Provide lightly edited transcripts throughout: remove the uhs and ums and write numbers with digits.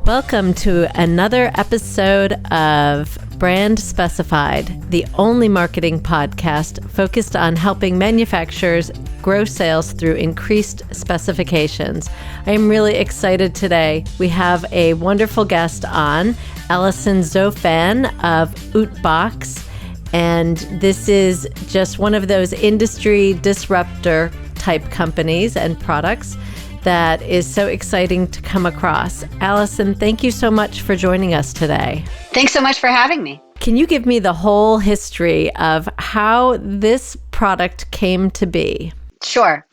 Welcome to another episode of Brand Specified, the only marketing podcast focused on helping manufacturers grow sales through increased specifications. I am really excited today. We have a wonderful guest on, Allison Zofan of ootBox, and this is just one of those industry disruptor type companies and products that is so exciting to come across. Allison, thank you so much for joining us today. Thanks so much for having me. Can you give me the whole history of how this product came to be? Sure.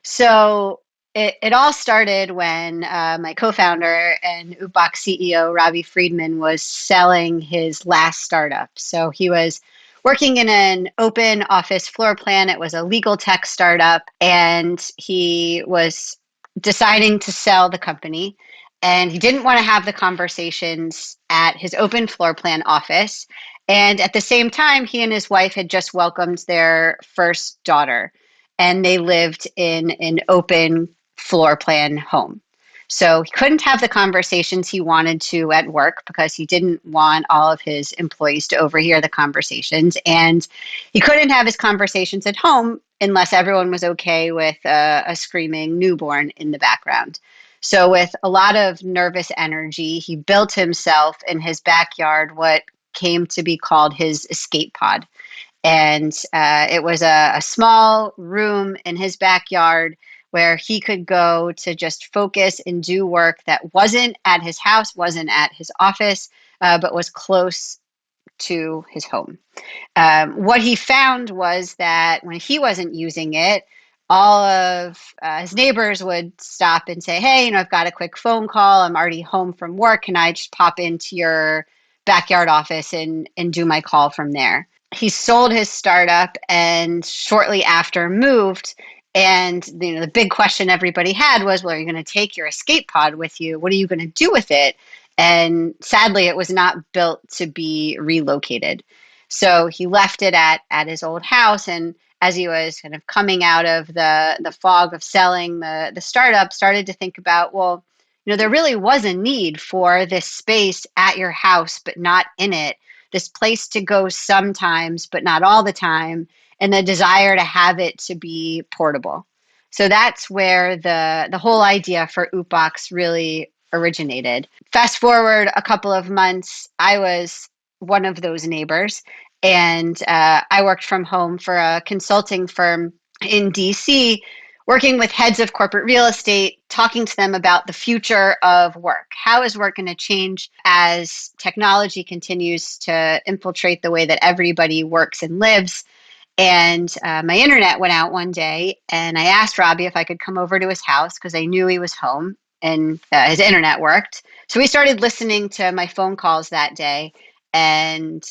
So it all started when my co-founder and oopbox CEO, Robbie Friedman, was selling his last startup. So he was working in an open office floor plan. It was a legal tech startup, and he was deciding to sell the company, and he didn't want to have the conversations at his open floor plan office. And at the same time, he and his wife had just welcomed their first daughter, and they lived in an open floor plan home. So he couldn't have the conversations he wanted to at work because he didn't want all of his employees to overhear the conversations. And he couldn't have his conversations at home unless everyone was okay with a screaming newborn in the background. So with a lot of nervous energy, he built himself in his backyard what came to be called his escape pod. And it was a small room in his backyard where he could go to just focus and do work that wasn't at his house, wasn't at his office, but was close to his home. What he found was that when he wasn't using it, all of his neighbors would stop and say, hey, I've got a quick phone call. I'm already home from work. Can I just pop into your backyard office and do my call from there? He sold his startup and shortly after moved. And the big question everybody had was, well, are you going to take your escape pod with you? What are you going to do with it? And sadly, it was not built to be relocated. So he left it at his old house. And as he was kind of coming out of the fog of selling the startup, started to think about, well, there really was a need for this space at your house, but not in it. This place to go sometimes, but not all the time. And the desire to have it to be portable. So that's where the whole idea for ootBox really originated. Fast forward a couple of months, I was one of those neighbors, and I worked from home for a consulting firm in DC, working with heads of corporate real estate, talking to them about the future of work. How is work going to change as technology continues to infiltrate the way that everybody works and lives? And my internet went out one day, and I asked Robbie if I could come over to his house because I knew he was home and his internet worked. So we started listening to my phone calls that day and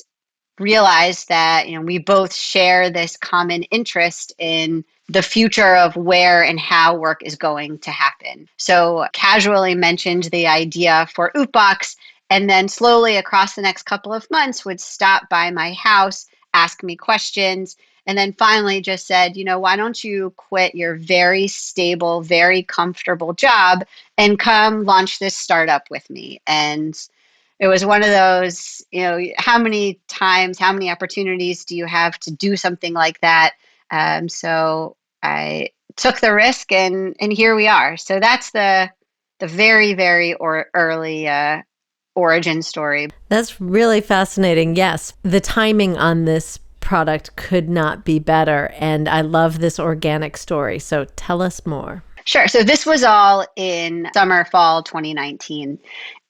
realized that we both share this common interest in the future of where and how work is going to happen. So casually mentioned the idea for ootBox, and then slowly across the next couple of months would stop by my house, ask me questions, and then finally just said, why don't you quit your very stable, very comfortable job and come launch this startup with me? And it was one of those, how many times, how many opportunities do you have to do something like that? So I took the risk, and here we are. So that's the very, very early origin story. That's really fascinating. Yes, the timing on this product could not be better. And I love this organic story. So tell us more. Sure. So this was all in summer, fall 2019.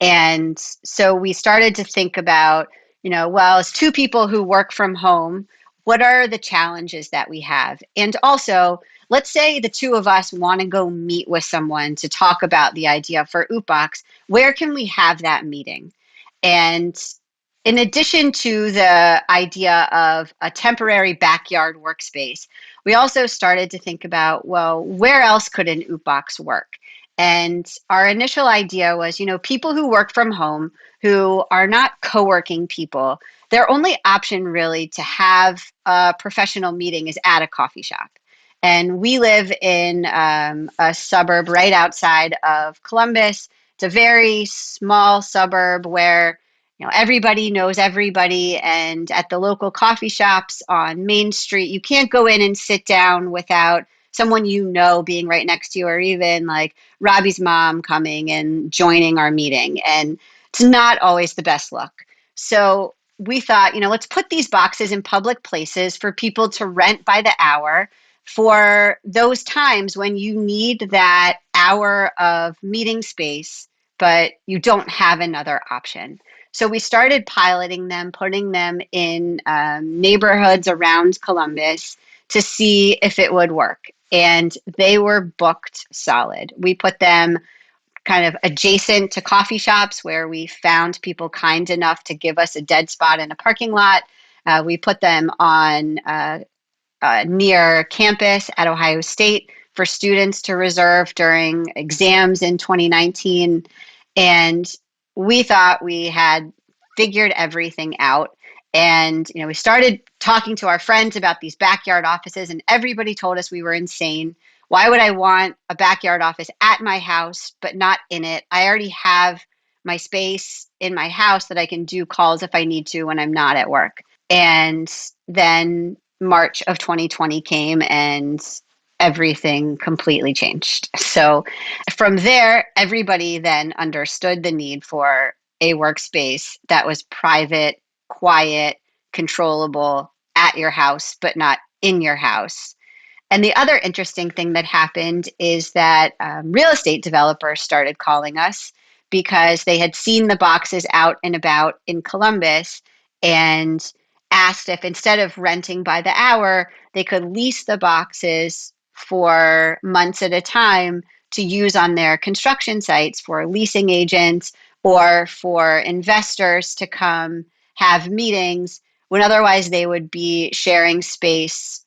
And so we started to think about, well, as two people who work from home, what are the challenges that we have? And also, let's say the two of us want to go meet with someone to talk about the idea for ootBox. Where can we have that meeting? And in addition to the idea of a temporary backyard workspace, we also started to think about, well, where else could an ootBox work? And our initial idea was, people who work from home, who are not co-working people, their only option really to have a professional meeting is at a coffee shop. And we live in a suburb right outside of Columbus, It's a very small suburb where everybody knows everybody, and at the local coffee shops on Main Street, you can't go in and sit down without someone being right next to you, or even like Robbie's mom coming and joining our meeting. And it's not always the best look. So we thought, let's put these boxes in public places for people to rent by the hour for those times when you need that hour of meeting space, but you don't have another option. So we started piloting them, putting them in neighborhoods around Columbus to see if it would work. And they were booked solid. We put them kind of adjacent to coffee shops where we found people kind enough to give us a dead spot in a parking lot. We put them on near campus at Ohio State for students to reserve during exams in 2019. And we thought we had figured everything out. And, we started talking to our friends about these backyard offices, and everybody told us we were insane. Why would I want a backyard office at my house, but not in it? I already have my space in my house that I can do calls if I need to when I'm not at work. And then March of 2020 came and everything completely changed. So from there, everybody then understood the need for a workspace that was private, quiet, controllable at your house, but not in your house. And the other interesting thing that happened is that real estate developers started calling us because they had seen the boxes out and about in Columbus and asked if instead of renting by the hour, they could lease the boxes for months at a time to use on their construction sites for leasing agents or for investors to come have meetings when otherwise they would be sharing space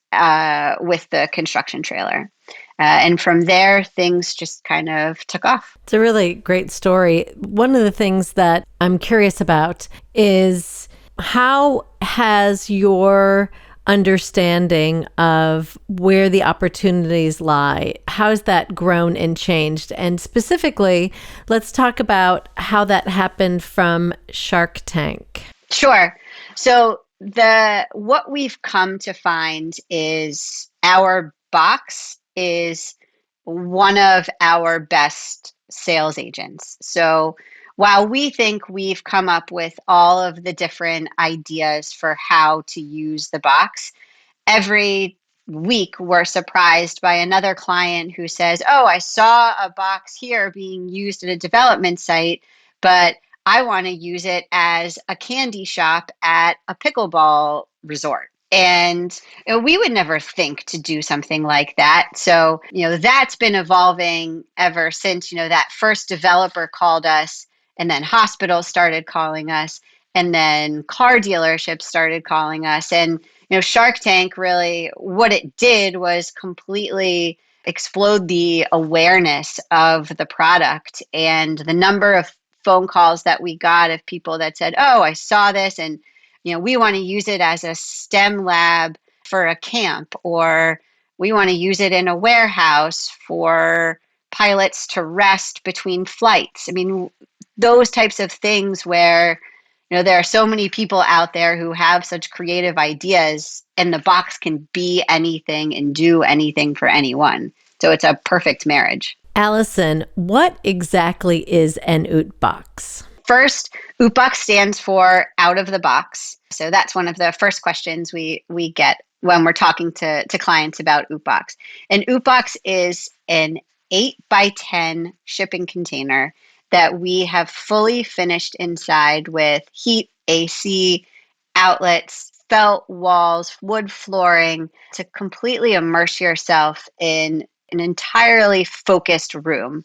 with the construction trailer. And from there, things just kind of took off. It's a really great story. One of the things that I'm curious about is how has your understanding of where the opportunities lie, how has that grown and changed? And specifically, let's talk about how that happened from Shark Tank. Sure. So what we've come to find is our box is one of our best sales agents. So while we think we've come up with all of the different ideas for how to use the box, every week we're surprised by another client who says, "Oh, I saw a box here being used at a development site, but I want to use it as a candy shop at a pickleball resort." And we would never think to do something like that. So, that's been evolving ever since, that first developer called us, and then hospitals started calling us, and then car dealerships started calling us. And, Shark Tank really, what it did was completely explode the awareness of the product, and the number of phone calls that we got of people that said, "Oh, I saw this, and we want to use it as a STEM lab for a camp," or "We want to use it in a warehouse for pilots to rest between flights." I mean, those types of things where there are so many people out there who have such creative ideas, and the box can be anything and do anything for anyone. So it's a perfect marriage. Allison, what exactly is an ootBox? First, ootBox stands for out of the box. So that's one of the first questions we get when we're talking to clients about ootBox. An ootBox is an 8x10 shipping container that we have fully finished inside with heat, AC, outlets, felt walls, wood flooring to completely immerse yourself in an entirely focused room.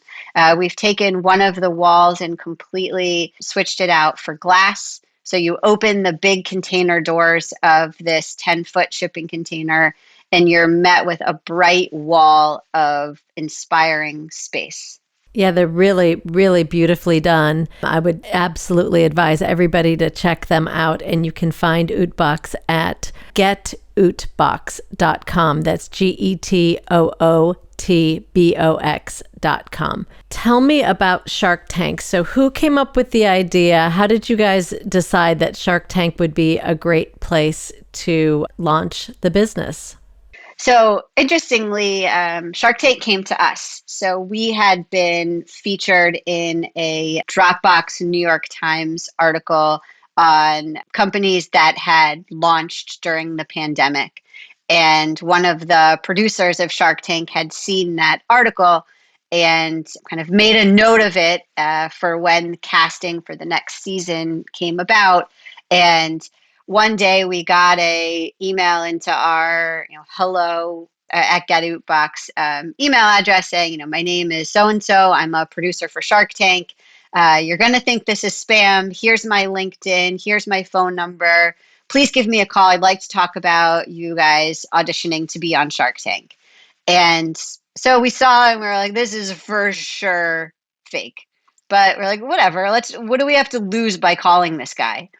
We've taken one of the walls and completely switched it out for glass. So you open the big container doors of this 10-foot shipping container, and you're met with a bright wall of inspiring space. Yeah, they're really, really beautifully done. I would absolutely advise everybody to check them out. And you can find ootBox at getootbox.com. That's GETOOTBOX.com. Tell me about Shark Tank. So who came up with the idea? How did you guys decide that Shark Tank would be a great place to launch the business? So interestingly, Shark Tank came to us. So we had been featured in a Dropbox New York Times article on companies that had launched during the pandemic. And one of the producers of Shark Tank had seen that article and kind of made a note of it for when casting for the next season came about. And one day we got a email into our hello at GetOotBox email address saying, my name is so and so. I'm a producer for Shark Tank. You're going to think this is spam. Here's my LinkedIn. Here's my phone number. Please give me a call. I'd like to talk about you guys auditioning to be on Shark Tank. And so we saw and we were like, this is for sure fake. But we're like, whatever. What do we have to lose by calling this guy?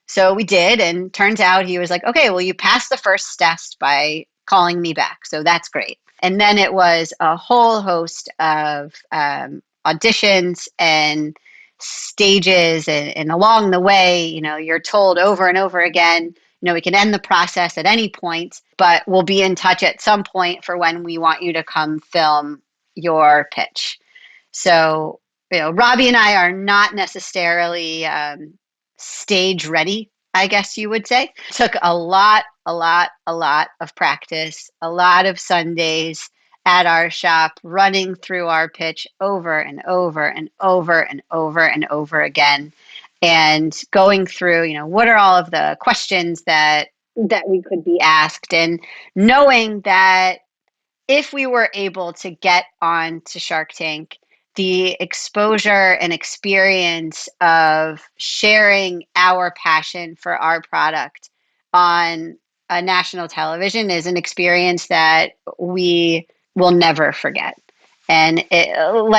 So we did, and turns out he was like, okay, well, you passed the first test by calling me back. So that's great. And then it was a whole host of auditions and stages. And along the way, you're told over and over again, we can end the process at any point, but we'll be in touch at some point for when we want you to come film your pitch. So, Robbie and I are not necessarily stage ready, I guess you would say. Took a lot of practice, a lot of Sundays at our shop, running through our pitch over and over and over and over and over again, and going through, what are all of the questions that we could be asked, and knowing that if we were able to get on to Shark Tank, the exposure and experience of sharing our passion for our product on a national television is an experience that we will never forget. And when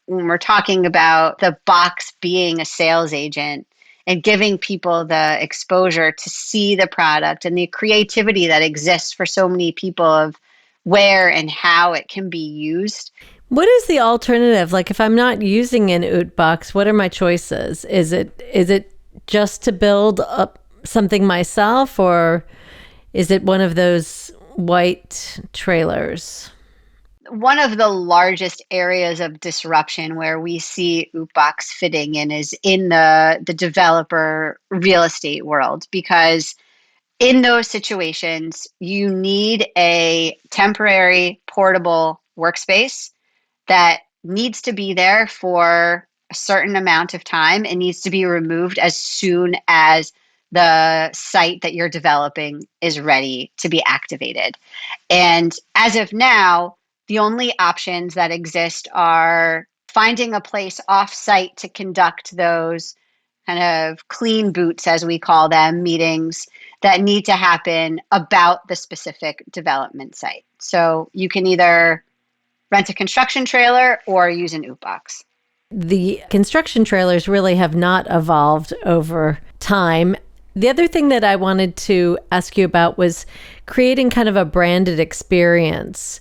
we're talking about the box being a sales agent and giving people the exposure to see the product and the creativity that exists for so many people of where and how it can be used. What is the alternative? Like, if I'm not using an ootBox, what are my choices? Is it just to build up something myself, or is it one of those white trailers? One of the largest areas of disruption where we see ootBox fitting in is in the developer real estate world, because in those situations, you need a temporary portable workspace that needs to be there for a certain amount of time and needs to be removed as soon as the site that you're developing is ready to be activated. And as of now, the only options that exist are finding a place off-site to conduct those kind of clean boots, as we call them, meetings that need to happen about the specific development site. So you can either rent a construction trailer or use an ootBox. The construction trailers really have not evolved over time. The other thing that I wanted to ask you about was creating kind of a branded experience.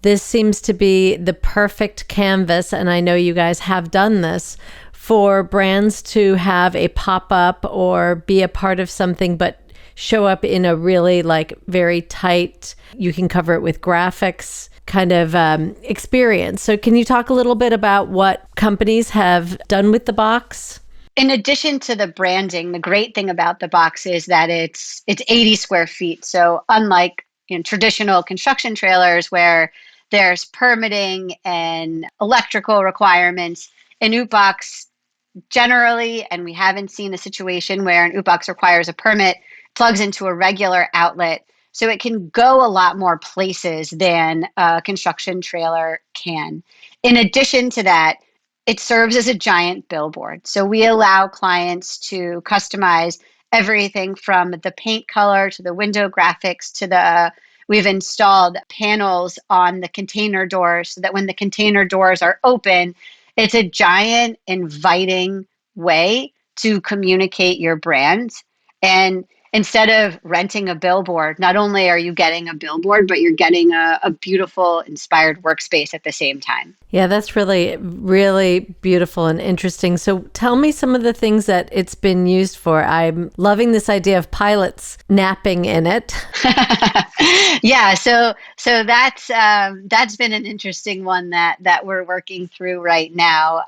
This seems to be the perfect canvas, and I know you guys have done this, for brands to have a pop-up or be a part of something, but show up in a really very tight, you can cover it with graphics kind of experience. So can you talk a little bit about what companies have done with the box? In addition to the branding, the great thing about the box is that it's 80 square feet. So unlike traditional construction trailers where there's permitting and electrical requirements, an ootBox generally, and we haven't seen a situation where an ootBox requires a permit, plugs into a regular outlet. So it can go a lot more places than a construction trailer can. In addition to that, it serves as a giant billboard. So we allow clients to customize everything from the paint color to the window graphics to we've installed panels on the container doors so that when the container doors are open, it's a giant inviting way to communicate your brand. And instead of renting a billboard, not only are you getting a billboard, but you're getting a beautiful, inspired workspace at the same time. Yeah, that's really, really beautiful and interesting. So tell me some of the things that it's been used for. I'm loving this idea of pilots napping in it. Yeah, so that's been an interesting one that we're working through right now.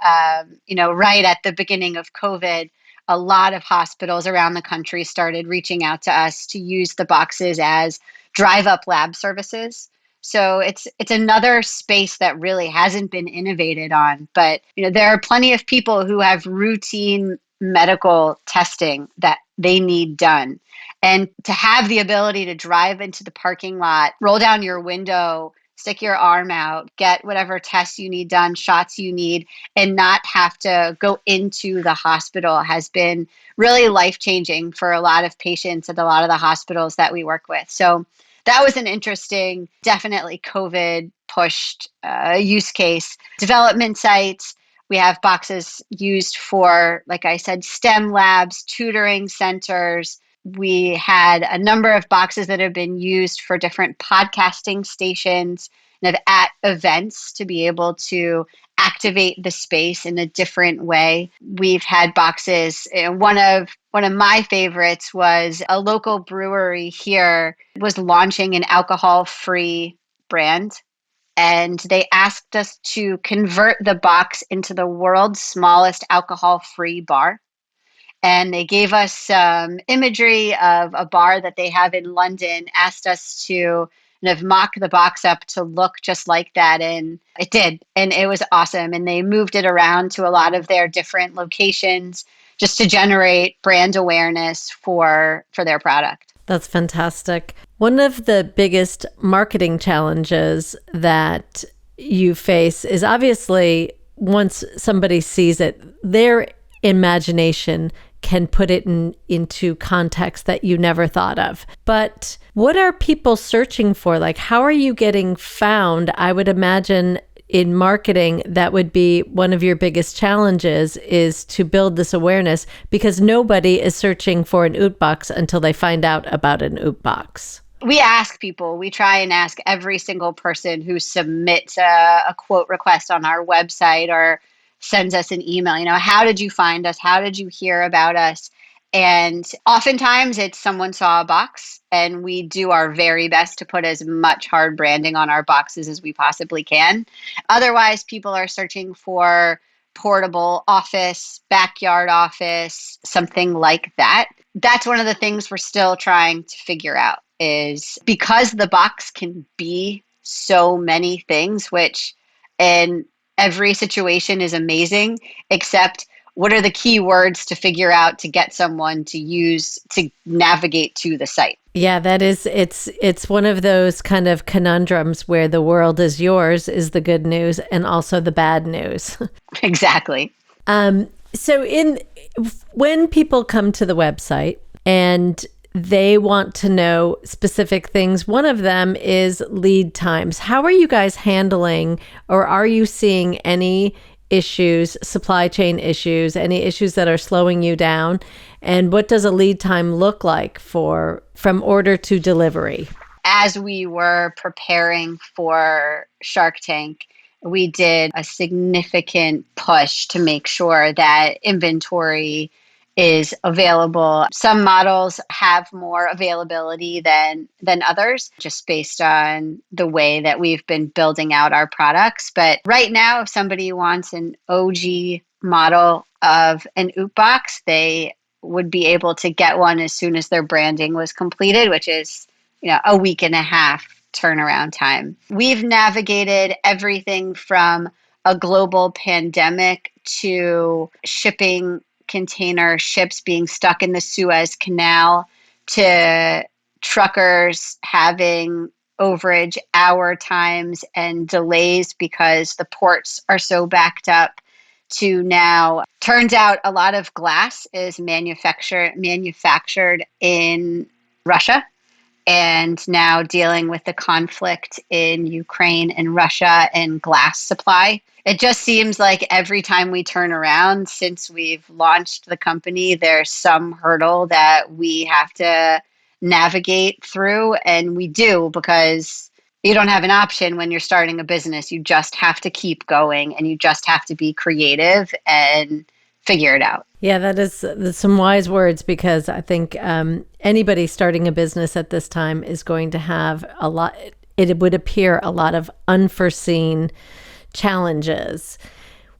Right at the beginning of COVID, a lot of hospitals around the country started reaching out to us to use the boxes as drive-up lab services. So it's another space that really hasn't been innovated on, but there are plenty of people who have routine medical testing that they need done. And to have the ability to drive into the parking lot, roll down your window, stick your arm out, get whatever tests you need done, shots you need, and not have to go into the hospital has been really life-changing for a lot of patients at a lot of the hospitals that we work with. So that was an interesting, definitely COVID pushed use case. Development sites, we have boxes used for, like I said, STEM labs, tutoring centers. We had a number of boxes that have been used for different podcasting stations and at events to be able to activate the space in a different way. We've had boxes. One of my favorites was a local brewery here was launching an alcohol-free brand. And they asked us to convert the box into the world's smallest alcohol-free bar. And they gave us some imagery of a bar that they have in London, asked us to kind of mock the box up to look just like that. And it did. And it was awesome. And they moved it around to a lot of their different locations just to generate brand awareness for their product. That's fantastic. One of the biggest marketing challenges that you face is obviously once somebody sees it, their imagination can put it into context that you never thought of. But what are people searching for? Like, how are you getting found? I would imagine in marketing, that would be one of your biggest challenges is to build this awareness because nobody is searching for an ootBox until they find out about an ootBox. We ask people, we try and ask every single person who submits a quote request on our website or sends us an email, how did you find us? How did you hear about us? And oftentimes it's someone saw a box, and we do our very best to put as much hard branding on our boxes as we possibly can. Otherwise, people are searching for portable office, backyard office, something like that. That's one of the things we're still trying to figure out is because the box can be so many things, which in every situation is amazing, except what are the key words to figure out to get someone to use to navigate to the site? Yeah, it's one of those kind of conundrums where the world is yours is the good news and also the bad news. Exactly. So when people come to the website and they want to know specific things, one of them is lead times. How are you guys handling, or are you seeing any issues, supply chain issues, any issues that are slowing you down? And what does a lead time look like from order to delivery? As we were preparing for Shark Tank, we did a significant push to make sure that inventory is available. Some models have more availability than others, just based on the way that we've been building out our products. But right now, if somebody wants an OG model of an ootBox, they would be able to get one as soon as their branding was completed, which is a week and a half turnaround time. We've navigated everything from a global pandemic to shipping container ships being stuck in the Suez Canal to truckers having overage hour times and delays because the ports are so backed up to now turns out a lot of glass is manufactured in Russia. and now dealing with the conflict in Ukraine and Russia and glass supply. It just seems like every time we turn around since we've launched the company, there's some hurdle that we have to navigate through. And we do, because you don't have an option when you're starting a business. You just have to keep going, and you just have to be creative and figure it out. Yeah, that's some wise words, because I think anybody starting a business at this time is going to have it would appear, a lot of unforeseen challenges.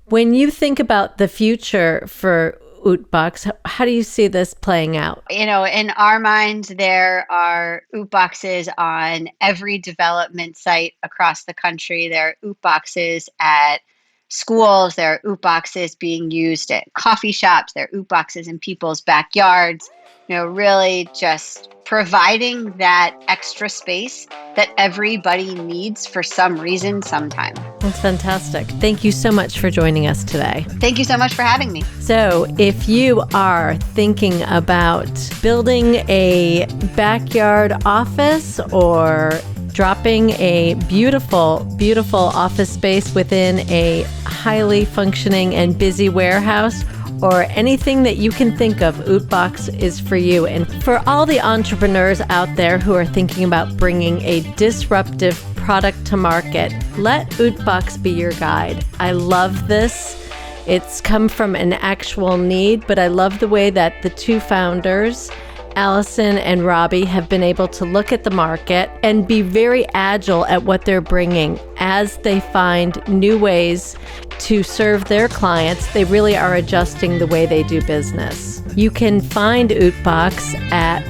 When you think about the future for ootBox, how do you see this playing out? In our mind, there are ootboxes on every development site across the country. There are ootboxes at schools. There are ootboxes being used at coffee shops. There are ootboxes in people's backyards. Really just providing that extra space that everybody needs for some reason, sometime. That's fantastic. Thank you so much for joining us today. Thank you so much for having me. So if you are thinking about building a backyard office or dropping a beautiful, beautiful office space within a highly functioning and busy warehouse, or anything that you can think of, ootBox is for you. And for all the entrepreneurs out there who are thinking about bringing a disruptive product to market, let ootBox be your guide. I love this. It's come from an actual need, but I love the way that the two founders, Allison and Robbie, have been able to look at the market and be very agile at what they're bringing. As they find new ways to serve their clients, they really are adjusting the way they do business. You can find ootBox at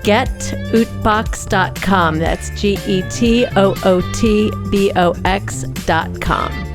getootbox.com. That's GETOOTBOX.com.